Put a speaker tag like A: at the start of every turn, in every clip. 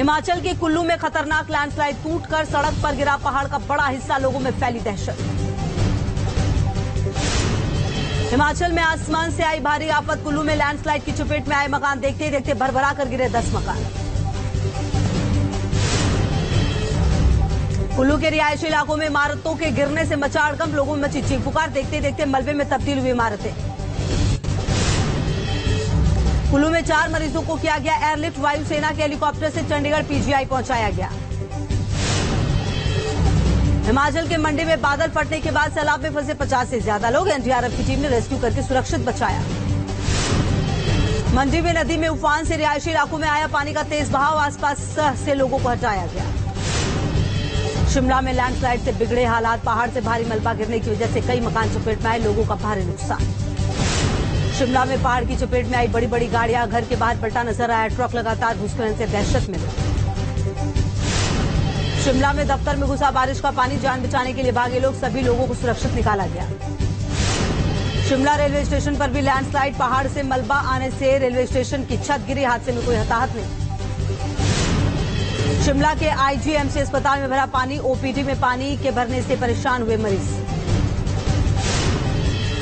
A: हिमाचल के कुल्लू में खतरनाक लैंडस्लाइड टूटकर सड़क पर गिरा पहाड़ का बड़ा हिस्सा, लोगों में फैली दहशत। हिमाचल में आसमान से आई भारी आफत, कुल्लू में लैंडस्लाइड की चपेट में आए मकान, देखते ही देखते भरभरा कर गिरे 10 मकान। कुल्लू के रिहायशी इलाकों में इमारतों के गिरने से मचा हड़कंप, लोगों में मची चीख पुकार, देखते ही देखते मलबे में तब्दील हुई इमारतें। कुल्लू में 4 मरीजों को किया गया एयरलिफ्ट, वायुसेना के हेलीकॉप्टर से चंडीगढ़ पीजीआई पहुंचाया गया। हिमाचल के मंडी में बादल फटने के बाद सैलाब में फंसे 50 से ज्यादा लोग, एनडीआरएफ की टीम ने रेस्क्यू करके सुरक्षित बचाया। मंडी में नदी में उफान से रिहायशी इलाकों में आया पानी का तेज बहाव, आसपास से लोगों को हटाया गया। शिमला में लैंडस्लाइड से बिगड़े हालात, पहाड़ से भारी मलबा गिरने की वजह से कई मकान चपेट में आए, लोगों का भारी नुकसान। शिमला में पहाड़ की चपेट में आई बड़ी बड़ी गाड़ियां, घर के बाहर पलटा नजर आया ट्रक, लगातार भूस्खलन से दहशत में लोग। शिमला में दफ्तर में घुसा बारिश का पानी, जान बचाने के लिए भागे लोग, सभी लोगों को सुरक्षित निकाला गया। शिमला रेलवे स्टेशन पर भी लैंडस्लाइड, पहाड़ से मलबा आने से रेलवे स्टेशन की छत गिरी, हादसे में कोई हताहत नहीं। शिमला के आईजीएमसी अस्पताल में भरा पानी, ओपीडी में पानी के भरने से परेशान हुए मरीज।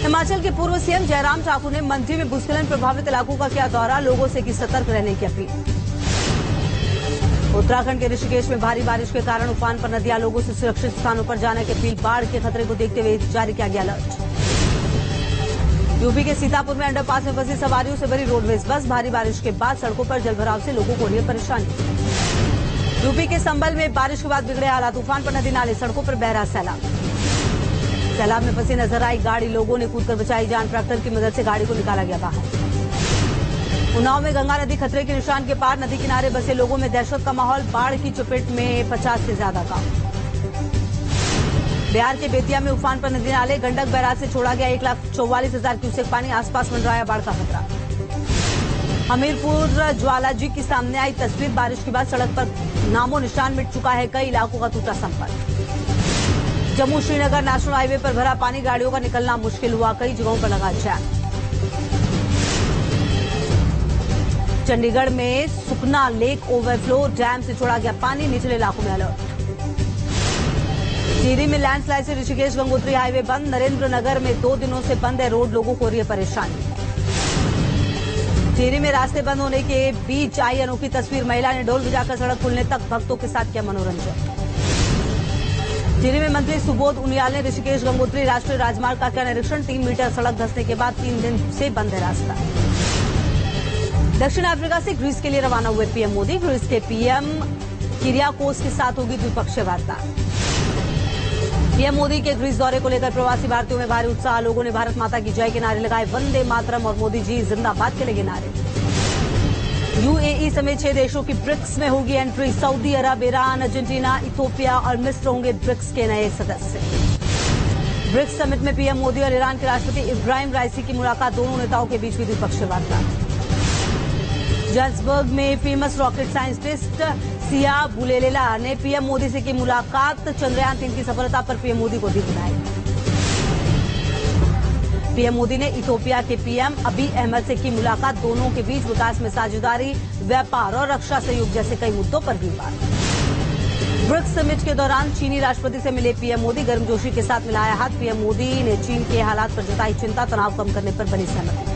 A: हिमाचल के पूर्व सीएम जयराम ठाकुर ने मंडी में भूस्खलन प्रभावित इलाकों का किया दौरा, लोगों से की सतर्क रहने की अपील। उत्तराखंड के ऋषिकेश में भारी बारिश के कारण उफान पर नदियां, लोगों से सुरक्षित स्थानों पर जाने की अपील, बाढ़ के खतरे को देखते हुए जारी किया गया अलर्ट। यूपी के सीतापुर में अंडरपास में फंसी सवारियों से भरी रोडवेज बस, भारी बारिश के बाद सड़कों पर जलभराव से लोगों को हो रही है परेशानी। यूपी के संबल में बारिश के बाद बिगड़े हालात, उफान पर नदी नाले, सड़कों पर बह रहा सैलाब। सैलाब में फंसी नजर आई गाड़ी, लोगों ने कूदकर बचाई जान, ट्रैक्टर की मदद से गाड़ी को निकाला गया बाहर। उन्नाव में गंगा नदी खतरे के निशान के पार, नदी किनारे बसे लोगों में दहशत का माहौल, बाढ़ की चपेट में 50 से ज्यादा गांव। बिहार के बेतिया में उफान पर नदी नाले, गंडक बैराज से छोड़ा गया 1,44,000 क्यूसेक पानी, आसपास मंडराया बाढ़ का खतरा। हमीरपुर ज्वालाजी के सामने आई तस्वीर, बारिश के बाद सड़क पर नामो निशान मिट चुका है, कई इलाकों का टूटा संपर्क। जम्मू श्रीनगर नेशनल हाईवे पर भरा पानी, गाड़ियों का निकलना मुश्किल हुआ, कई जगहों पर लगा जाम। चंडीगढ़ में सुखना लेक ओवरफ्लो, डैम से छोड़ा गया पानी, निचले इलाकों में अलर्ट। टिहरी में लैंडस्लाइड से ऋषिकेश गंगोत्री हाईवे बंद, नरेंद्र नगर में 2 दिनों से बंद है रोड, लोगों को हो रही है परेशानी। टिहरी में रास्ते बंद होने के बीच आई अनोखी तस्वीर, महिला ने ढोल बजाकर सड़क खुलने तक भक्तों के साथ किया मनोरंजन। टिहरी में मंत्री सुबोध उनियाल ने ऋषिकेश गंगोत्री राष्ट्रीय राजमार्ग का किया निरीक्षण, 3 मीटर सड़क धंसने के बाद 3 दिन से बंद है रास्ता। दक्षिण अफ्रीका से ग्रीस के लिए रवाना हुए पीएम मोदी, ग्रीस के पीएम किरियाकोस के साथ होगी द्विपक्षीय वार्ता। पीएम मोदी के ग्रीस दौरे को लेकर प्रवासी भारतीयों में भारी उत्साह, लोगों ने भारत माता की जय के नारे लगाए, वंदे मातरम और मोदी जी जिंदाबाद के लगे नारे। यूएई समेत 6 देशों की ब्रिक्स में होगी एंट्री, सऊदी अरब, ईरान, अर्जेंटीना, इथियोपिया और मिस्र होंगे ब्रिक्स के नए सदस्य। ब्रिक्स समिट में पीएम मोदी और ईरान के राष्ट्रपति इब्राहिम राइसी की मुलाकात, दोनों नेताओं के बीच हुई द्विपक्षीय वार्ता। जोहान्सबर्ग में फेमस रॉकेट साइंटिस्ट सिया बुलेलेला ने पीएम मोदी से की मुलाकात, चंद्रयान 3 की सफलता पर पीएम मोदी को दी बधाई। पीएम मोदी ने इथियोपिया के पीएम अबी अहमद से की मुलाकात, दोनों के बीच विकास में साझेदारी, व्यापार और रक्षा सहयोग जैसे कई मुद्दों पर हुई बात। ब्रिक्स समिट के दौरान चीनी राष्ट्रपति से मिले पीएम मोदी, गर्मजोशी के साथ मिलाया हाथ, पीएम मोदी ने चीन के हालात पर जताई चिंता, तनाव कम करने पर बनी सहमति।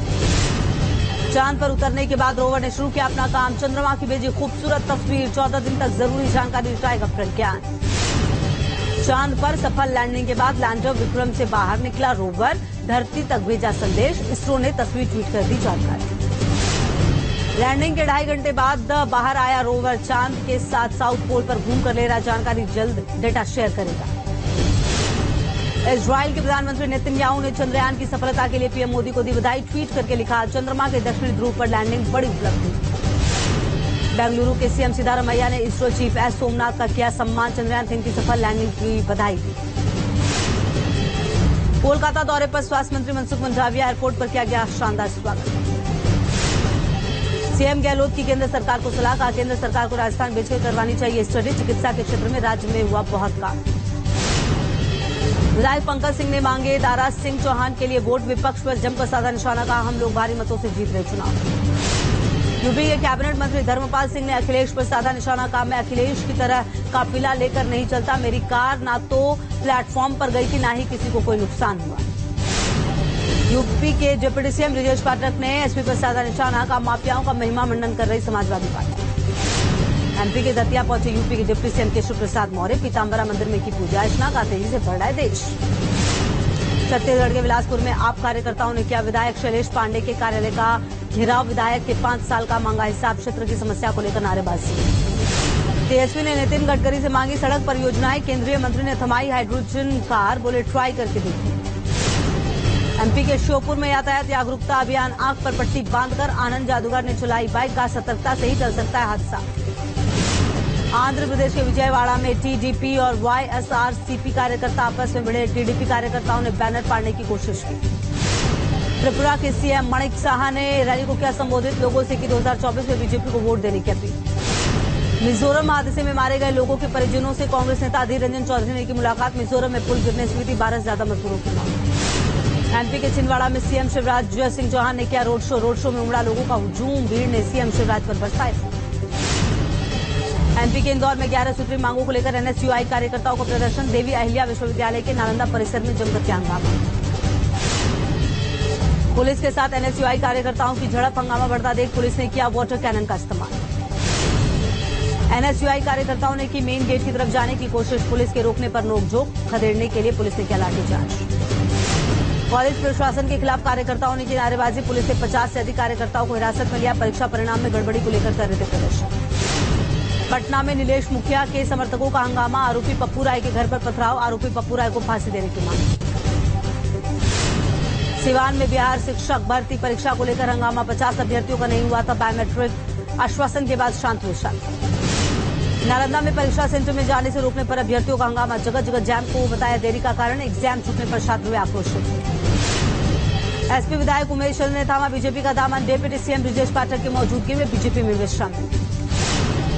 A: चांद पर उतरने के बाद रोवर ने शुरू किया अपना काम, चंद्रमा की भेजी खूबसूरत तस्वीर, 14 दिन तक जरूरी जानकारी जुटाएगा प्रज्ञान। चांद पर सफल लैंडिंग के बाद लैंडर विक्रम से बाहर निकला रोवर, धरती तक भेजा संदेश, इसरो ने तस्वीर ट्वीट कर दी जानकारी। लैंडिंग के 2.5 घंटे बाद बाहर आया रोवर, चांद के साथ साउथ पोल पर घूमकर ले रहा जानकारी, जल्द डेटा शेयर करेगा। इजराइल के प्रधानमंत्री नेतन्याहू ने चंद्रयान की सफलता के लिए पीएम मोदी को दी बधाई, ट्वीट करके लिखा, चंद्रमा के दक्षिणी ध्रुव पर लैंडिंग बड़ी उपलब्धि। बेंगलुरु के सीएम सिद्धारमैया ने इसरो चीफ एस सोमनाथ का किया सम्मान, चंद्रयान 3 की सफल लैंडिंग की बधाई दी। कोलकाता दौरे पर स्वास्थ्य मंत्री मनसुख मंडाविया, एयरपोर्ट पर किया गया शानदार स्वागत। सीएम गहलोत की केंद्र सरकार को सलाह, कहा केंद्र सरकार को राजस्थान भेजकर करवानी चाहिए स्टडी, चिकित्सा के क्षेत्र में राज्य में हुआ बहुत काम। विधायक पंकज सिंह ने मांगे दारा सिंह चौहान के लिए वोट, विपक्ष पर जमकर साधा निशाना, कहा हम लोग भारी मतों से जीत रहे चुनाव। यूपी के कैबिनेट मंत्री धर्मपाल सिंह ने अखिलेश पर साधा निशाना। कहा, मैं अखिलेश की तरह काफिला लेकर नहीं चलता। मेरी कार ना तो प्लेटफॉर्म पर गई थी, ना ही किसी को कोई नुकसान हुआ। यूपी के डिप्टी सीएम ब्रजेश पाठक ने एसपी पर साधा निशाना। कहा, माफियाओं का महिमा मंडन कर रही समाजवादी पार्टी। एमपी के दतिया पहुंचे यूपी के डिप्टी सीएम केशव प्रसाद मौर्य। पीताम्बरा मंदिर में की पूजा अर्चना। का तेजी से बढ़ रहा है देश। छत्तीसगढ़ के बिलासपुर में आप कार्यकर्ताओं ने किया विधायक शैलेश पांडे के कार्यालय का घेराव। विधायक के 5 साल का मांगा हिसाब। क्षेत्र की समस्या को लेकर नारेबाजी। तेजस्वी ने नितिन गडकरी से मांगी सड़क परियोजनाएं। केंद्रीय मंत्री ने थमाई हाइड्रोजन कार। बोले, ट्राई करके देखिए। एमपी के श्योपुर में यातायात जागरूकता अभियान। आंख पर पट्टी बांधकर आनंद जादूगर ने चलाई बाइक। का सतर्कता से ही टल सकता है हादसा। आंध्र प्रदेश के विजयवाड़ा में टीडीपी और वाईएसआरसीपी कार्यकर्ता आपस में भिड़े। टीडीपी कार्यकर्ताओं ने बैनर फाड़ने की कोशिश की। त्रिपुरा के सीएम माणिक साहा ने रैली को किया संबोधित। लोगों से की 2024 में बीजेपी को वोट देने की अपील। मिजोरम हादसे में मारे गए लोगों के परिजनों से कांग्रेस नेता अधीर रंजन चौधरी ने की मुलाकात। मिजोरम में पुल गिरने से हुई थी 12 से ज्यादा मजदूरों की मौत। एमपी के छिंदवाड़ा में सीएम शिवराज सिंह चौहान ने किया रोड शो। रोड शो में उमड़ा लोगों का हुजूम। भीड़ ने सीएम शिवराज पर बरसाए। एमपी के इंदौर में 11 सूत्री मांगों को लेकर एनएसयूआई कार्यकर्ताओं का प्रदर्शन। देवी अहिल्या विश्वविद्यालय के नालंदा परिसर में जमकर किया हंगामा। पुलिस के साथ एनएसयूआई कार्यकर्ताओं की झड़प। हंगामा बढ़ता देख पुलिस ने किया वाटर कैनन का इस्तेमाल। एनएसयूआई कार्यकर्ताओं ने की मेन गेट की तरफ जाने की कोशिश। पुलिस के रोकने पर नोकझोंक। खदेड़ने के लिए पुलिस ने किया लाठीचार्ज। कॉलेज प्रशासन के खिलाफ कार्यकर्ताओं ने की नारेबाजी। पुलिस ने 50 से अधिक कार्यकर्ताओं को हिरासत में लिया। परीक्षा परिणाम में गड़बड़ी को लेकर कर रहे थे प्रदर्शन। पटना में नीलेश मुखिया के समर्थकों का हंगामा। आरोपी पप्पू राय के घर पर पथराव। आरोपी पप्पू राय को फांसी देने की मांग। सिवान में बिहार शिक्षक भर्ती परीक्षा को लेकर हंगामा। 50 अभ्यर्थियों का नहीं हुआ था बायोमेट्रिक। आश्वासन के बाद शांत हुए छात्र। नालंदा में परीक्षा सेंटर में जाने से रोकने पर अभ्यर्थियों का हंगामा। जगह जगह जैम को बताया देरी का कारण। एग्जाम छूटने पर छात्र हुए आक्रोशित। एसपी विधायक उमेश चंद ने थामा बीजेपी का दामन। डिप्टी सीएम ब्रजेश पाठक की मौजूदगी में बीजेपी में शामिल।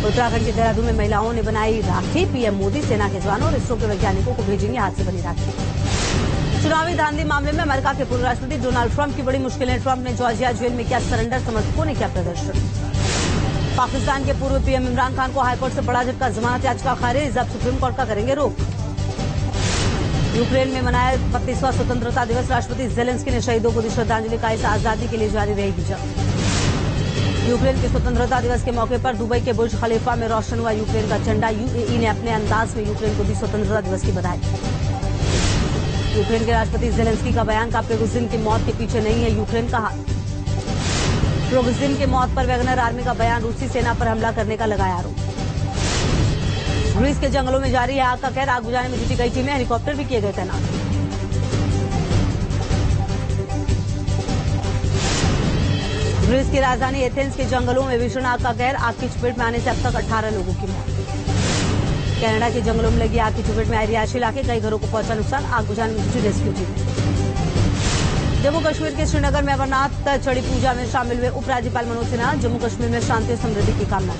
A: उत्तराखंड के देहरादून में महिलाओं ने बनाई राखी। पीएम मोदी सेना के जवानों और इसरो के वैज्ञानिकों को भेजेंगे हाथ से बनी राखी। चुनावी धांधली मामले में अमेरिका के पूर्व राष्ट्रपति डोनाल्ड ट्रंप की बड़ी मुश्किलें। ट्रंप ने जॉर्जिया जेल में किया सरेंडर। समर्थकों ने किया प्रदर्शन। पाकिस्तान के पूर्व पीएम इमरान खान को हाईकोर्ट से बड़ा झटका। जमानत याचिका खारिज। अब सुप्रीम कोर्ट का करेंगे रुख। यूक्रेन में मनाया 32वां स्वतंत्रता दिवस। राष्ट्रपति जेलेंस्की ने शहीदों को दी श्रद्धांजलि। का इस आजादी के लिए जारी रहेगी जंग। यूक्रेन के स्वतंत्रता दिवस के मौके पर दुबई के बुर्ज खलीफा में रोशन हुआ यूक्रेन का झंडा। यूएई ने अपने अंदाज में यूक्रेन को दी स्वतंत्रता दिवस की बधाई। यूक्रेन के राष्ट्रपति जेलेंस्की का बयान। का प्रिगोजिन की मौत के पीछे नहीं है यूक्रेन का हाथ। प्रिगोजिन की मौत पर वैगनर आर्मी का बयान। रूसी सेना पर हमला करने का लगाया आरोप। ग्रीस के जंगलों में जारी है आग का कहर। आग बुझाने में जुटी कई टीमें। हेलीकॉप्टर भी किए गए तैनात। ग्रीस की राजधानी एथेंस के जंगलों में भीषण आग का कहर। आग की चपेट में आने से अब तक 18 लोगों की मौत। कनाडा के जंगलों में लगी आग की चपेट में आए रिहायशी इलाके। कई घरों को पहुंचा नुकसान। आग बुझाने में जुटी रेस्क्यू टीम। जम्मू कश्मीर के श्रीनगर में अमरनाथ चढ़ी पूजा में शामिल हुए उपराज्यपाल मनोज सिन्हा। जम्मू कश्मीर में शांति और समृद्धि की कामना।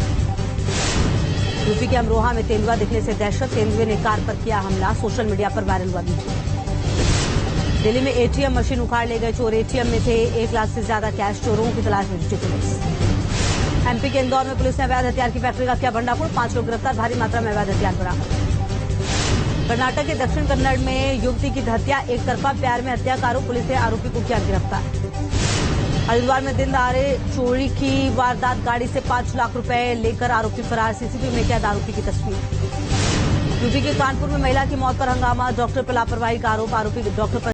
A: यूपी के अमरोहा में तेंदुआ दिखने से दहशत। तेंदुए ने कार पर किया हमला। सोशल मीडिया पर वायरल हुआ वीडियो। दिल्ली में एटीएम मशीन उखाड़ ले गए चोर। एटीएम में थे 1 लाख से ज्यादा कैश। चोरों की तलाश में जुटी पुलिस। एमपी के इंदौर में पुलिस ने अवैध हथियार की फैक्ट्री का किया भंडाफोड़। 5 लोग गिरफ्तार। भारी मात्रा में अवैध हथियार बरामद। कर्नाटक के दक्षिण कन्नड़ में युवती की हत्या। एक तरफा प्यार में हत्या का आरोप। पुलिस ने आरोपी को किया गिरफ्तार। हरिद्वार में दिन दहाड़े चोरी की वारदात। गाड़ी से 5 लाख रुपए लेकर आरोपी फरार। सीसीटीवी में कैद आरोपी की तस्वीर। यूपी के कानपुर में महिला की मौत पर हंगामा। डॉक्टर पर लापरवाही का आरोप। आरोपी डॉक्टर पर